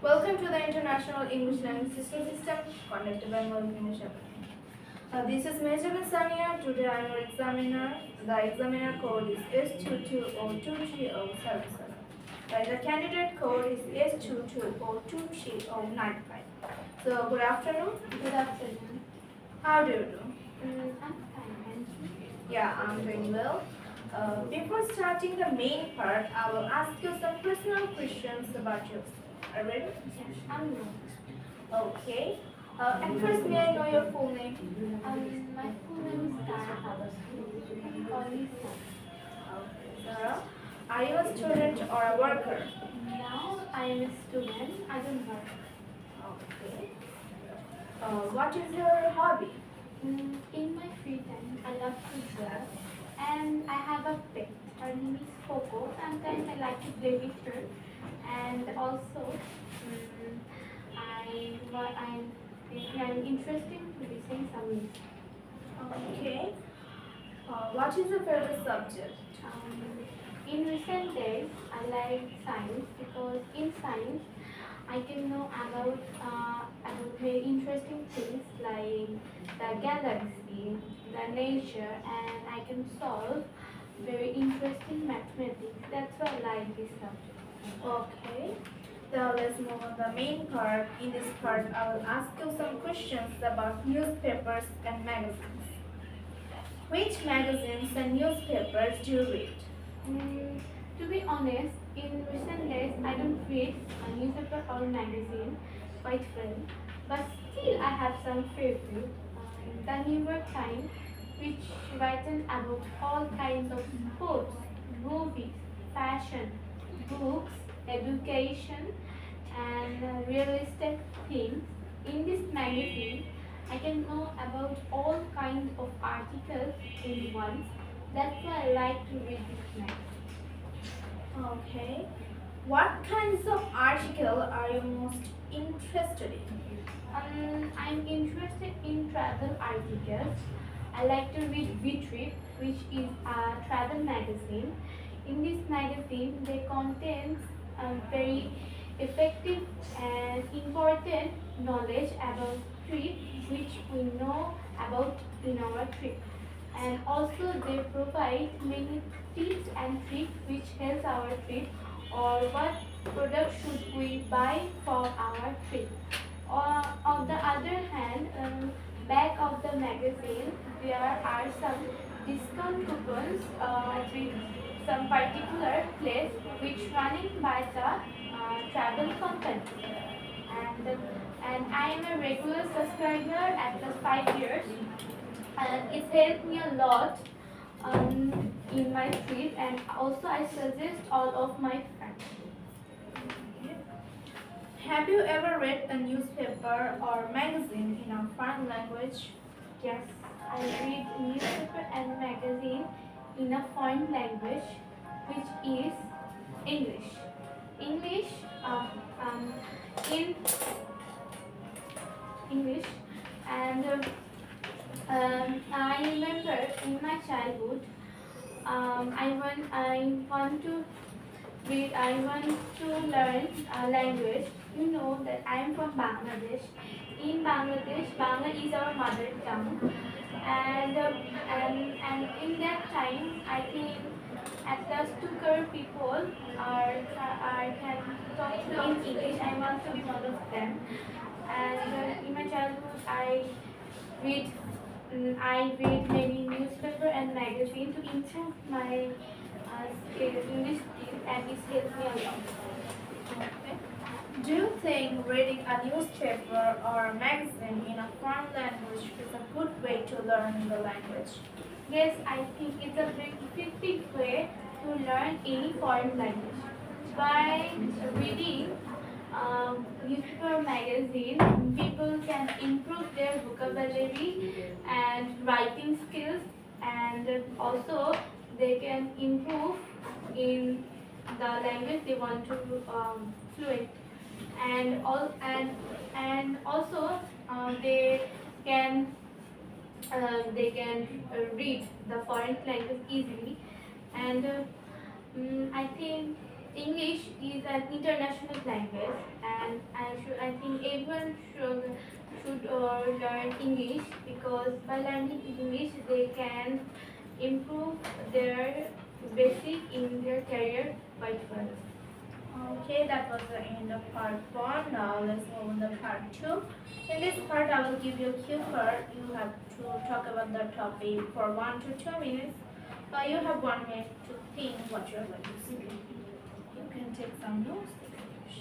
Welcome to the International English Language System conducted by Multimedia. This is Major Sania. Today I am your examiner. The examiner code is S22023077. The candidate code is S22023095. So good afternoon. Good afternoon. How do you do? I'm fine, thank you. Yeah, I'm doing well. Before starting the main part, I will ask you some personal questions about yourself. Are you ready? I'm new. Okay. At first, may I know your full name? My full name is Tara. You can call me Sam. Okay, Sarah. Are you a student or a worker? Now I am a student. I don't work. Okay. What is your hobby? In my free time, I love to draw, and I have a pet. Her name is Coco. Sometimes I like to play with her, and also I'm interested in listening some music. Okay. What is your favorite subject? In recent days, I like science because in science I can know about very interesting things like the galaxy, the nature, and I can solve very interesting mathematics. That's why I like this subject. Okay. Now let's move on the main part. In this part, I will ask you some questions about newspapers and magazines. Which magazines and newspapers do you read? To be honest, in recent days I don't read a newspaper or magazine quite well, but still I have some favorite. The New York Times, which written about all kinds of sports, movies, fashion, books, education, and realistic things. In this magazine, I can know about all kinds of articles in once. That's why I like to read this magazine. Okay. What kinds of article are you most interested in? I'm interested in travel articles. I like to read V-Trip, which is a travel magazine. In this magazine, they contain very effective and important knowledge about trip, which we know about in our trip. And also they provide many tips and tricks which helps our trip, or what product should we buy for our trip. Or on the other hand, back of the magazine there are some discount coupons with some particular place which running by the travel company. And I am a regular subscriber at the 5 years, and it helped me a lot in my trip, and also I suggest all of my friends. Have you ever read a newspaper or magazine in a foreign language? Yes, I read newspaper and magazine in a foreign language, which is English. English in English, and I remember in my childhood, I want to learn a language. You know that I am from Bangladesh. In Bangladesh, Bangla is our mother tongue, and in that time, I think at least 2 crore people can talk in English. I want to be one of them. And in my childhood, read I read many newspaper and magazine to improve my English skills, and it helped me a lot. Okay. Do you think reading a newspaper or a magazine in a foreign language is a good way to learn the language? Yes, I think it's a very effective way to learn any foreign language. By reading newspaper magazine, people can improve their vocabulary and writing skills, and also they can improve in the language they want to fluent, and also they can read the foreign language easily, and I think English is an international language, and I think everyone should learn English, because by learning English they can improve their basic in their career quite well. Okay, that was the end of part 1. Now let's move on to part 2. In this part, I will give you a cue card. You have to talk about the topic for 1 to 2 minutes. You have 1 minute to think what you're going to say. You can take some notes if you wish.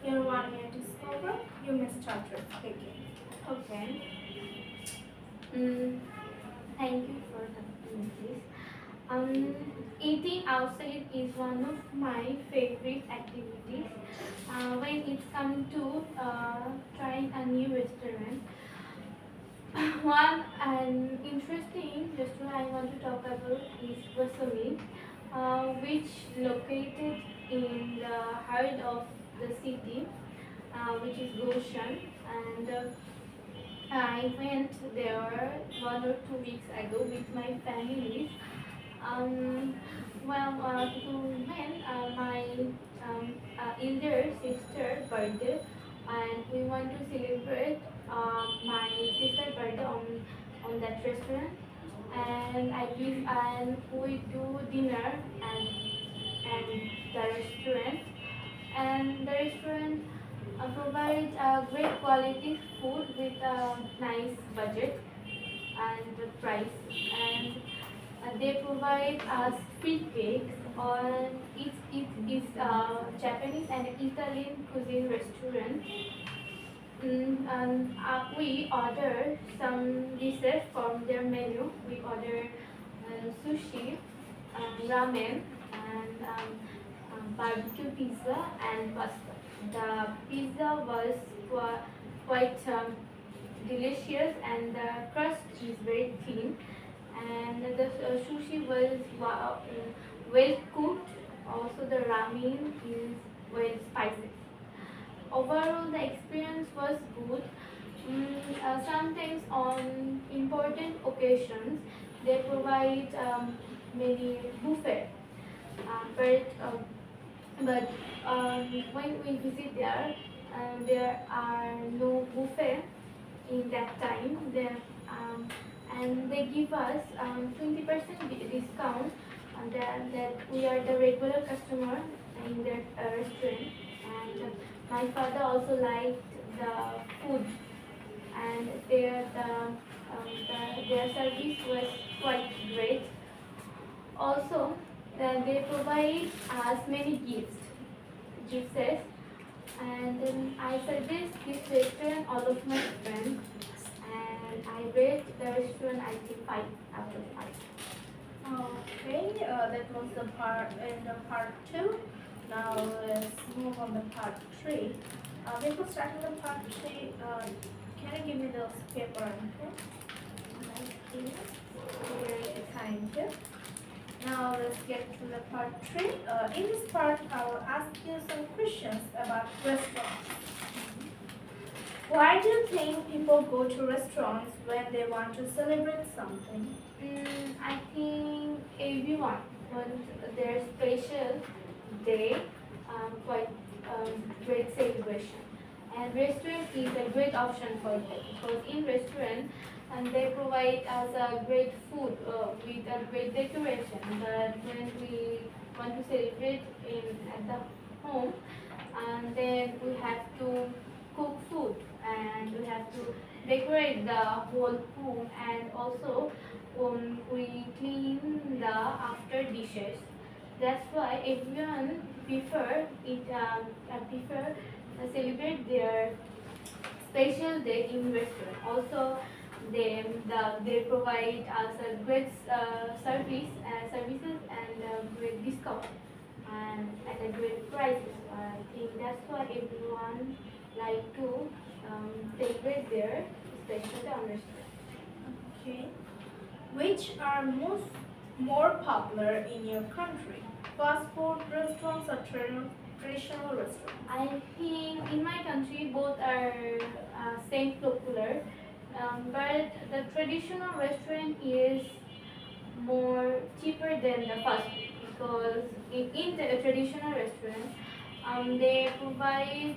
Your 1 minute is over. You may start your speaking. Okay. Mm, Thank you for asking this. Eating outside is one of my favorite activities. When it's come to trying a new restaurant, one interesting restaurant I want to talk about is Vasami, which located in the heart of the city, which is Goshen, and I went there 1 or 2 weeks ago with my family. Um, to when my elder sister birthday, and we want to celebrate my sister birthday on that restaurant, and we do dinner and the restaurant, and the restaurant provides great quality food with a nice budget and price, and they provide us free cakes. On it is Japanese and Italian cuisine restaurant. And we order some dishes from their menu. We order sushi, ramen, and barbecue pizza and pasta. The pizza was quite delicious, and the crust is very thin, and the sushi was well cooked. Also, the ramen is well spicy. Overall, the experience was good. Sometimes on important occasions, they provide many buffet, but when we visit there, there are no buffet in that time. And they give us 20% discount, and that we are the regular customer in that restaurant. And my father also liked the food, and their service was quite great. Also, they provide us many gifts, and I suggest this restaurant all of my friends, and I rate the restaurant I think 5 out of 5. Okay, that was the part in the part 2. Now let's move on to part 3. Before starting the part 3, can you give me those paper and pen? Very kind. Now let's get to the part 3. In this part, I will ask you some questions about restaurants. Why do you think people go to restaurants when they want to celebrate something? I think everyone wants their special day, quite great celebration. And restaurant is a great option for that, because in restaurant and they provide us a great food with a great decoration. But when we want to celebrate at the home, and then we have to cook food, and we have to decorate the whole home, and also we clean the after dishes. That's why everyone prefer celebrate their special day in restaurant. Also, They provide us a great services and great discount and at a great prices. I think that's why everyone like to celebrate their special restaurant. Okay. Which are more popular in your country? Fast food restaurants or traditional restaurants? I think in my country both are same popular, but the traditional restaurant is more cheaper than the fast food because in the traditional restaurant they provide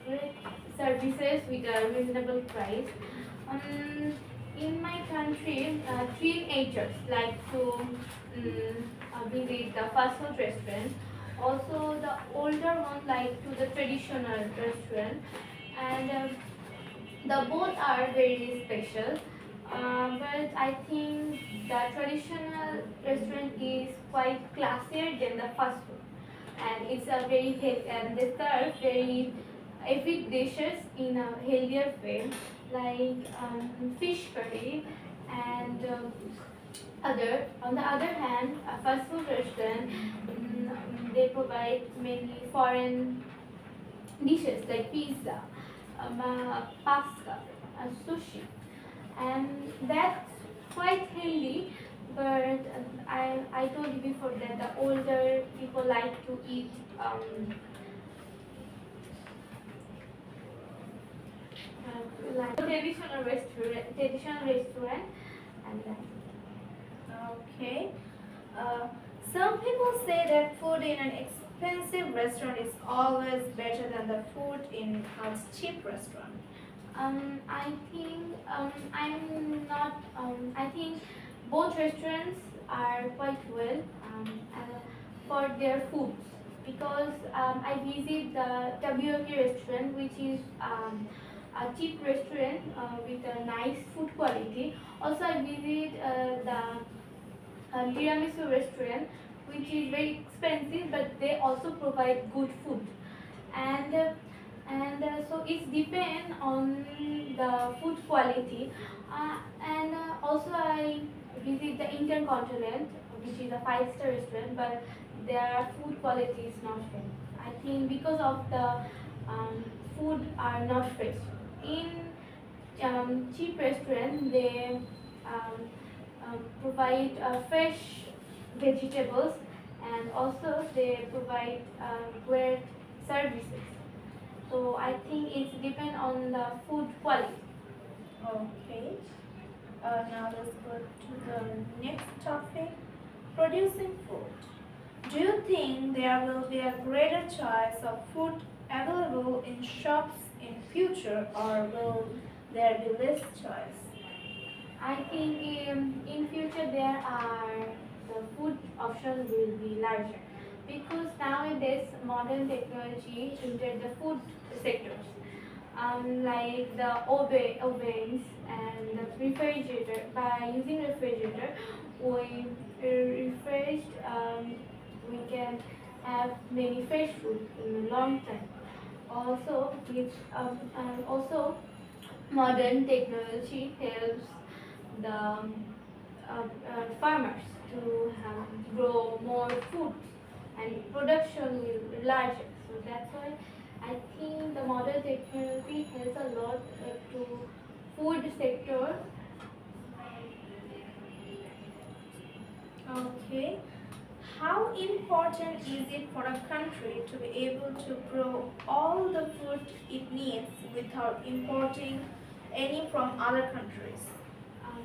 great services with a reasonable price. Um, in my country, teenagers like to visit the fast food restaurant. Also, the older one like to the traditional restaurant, and the both are very special. But I think the traditional restaurant is quite classier than the fast food, and it's a very and they serve very every dishes in a healthier way, like fish curry and other. On the other hand, a fast food restaurant they provide many foreign dishes like pizza, pasta, sushi, and that's quite healthy. But I told you before that the older people like to eat like traditional restaurant, and that's Okay. Uh, some people say that food in an expensive restaurant is always better than the food in a cheap restaurant. I think I'm not. I think both restaurants are quite well for their foods because I visit the WOK restaurant, which is a cheap restaurant with a nice food quality. Also, I visit the tiramisu restaurant, which is very expensive, but they also provide good food. And so it depends on the food quality. And Also, I visit the Intercontinent, which is a five-star restaurant, but their food quality is not fair. I think because of the food are not fresh. In cheap restaurant, they provide fresh vegetables, and also they provide great services. So I think it's depend on the food quality. Okay. Now let's go to the next topic, producing food. Do you think there will be a greater choice of food available in shops in future, or will there be less choice? I think in future there are the food options will be larger because nowadays modern technology entered the food sectors, like the ovens and the refrigerator. By using refrigerator, we refreshed we can have many fresh food in a long time. Also, also modern technology helps the farmers to grow more food and production will be larger. So that's why I think the modern technology helps a lot to food sector. Okay. How important is it for a country to be able to grow all the food it needs without importing any from other countries?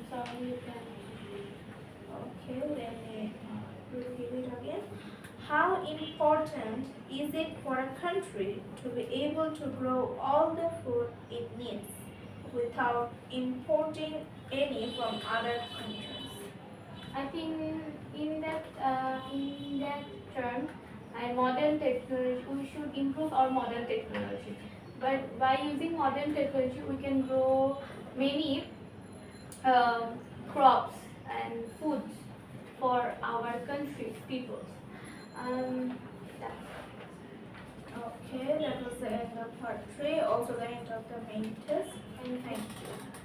Sorry, you can. Okay, let me repeat it again. How important is it for a country to be able to grow all the food it needs without importing any from other countries? I think in that term, modern technology, we should improve our modern technology. But by using modern technology, we can grow many crops and foods for our country's people. That's Okay, that was the end of part 3, also the end of the main test. And thank you.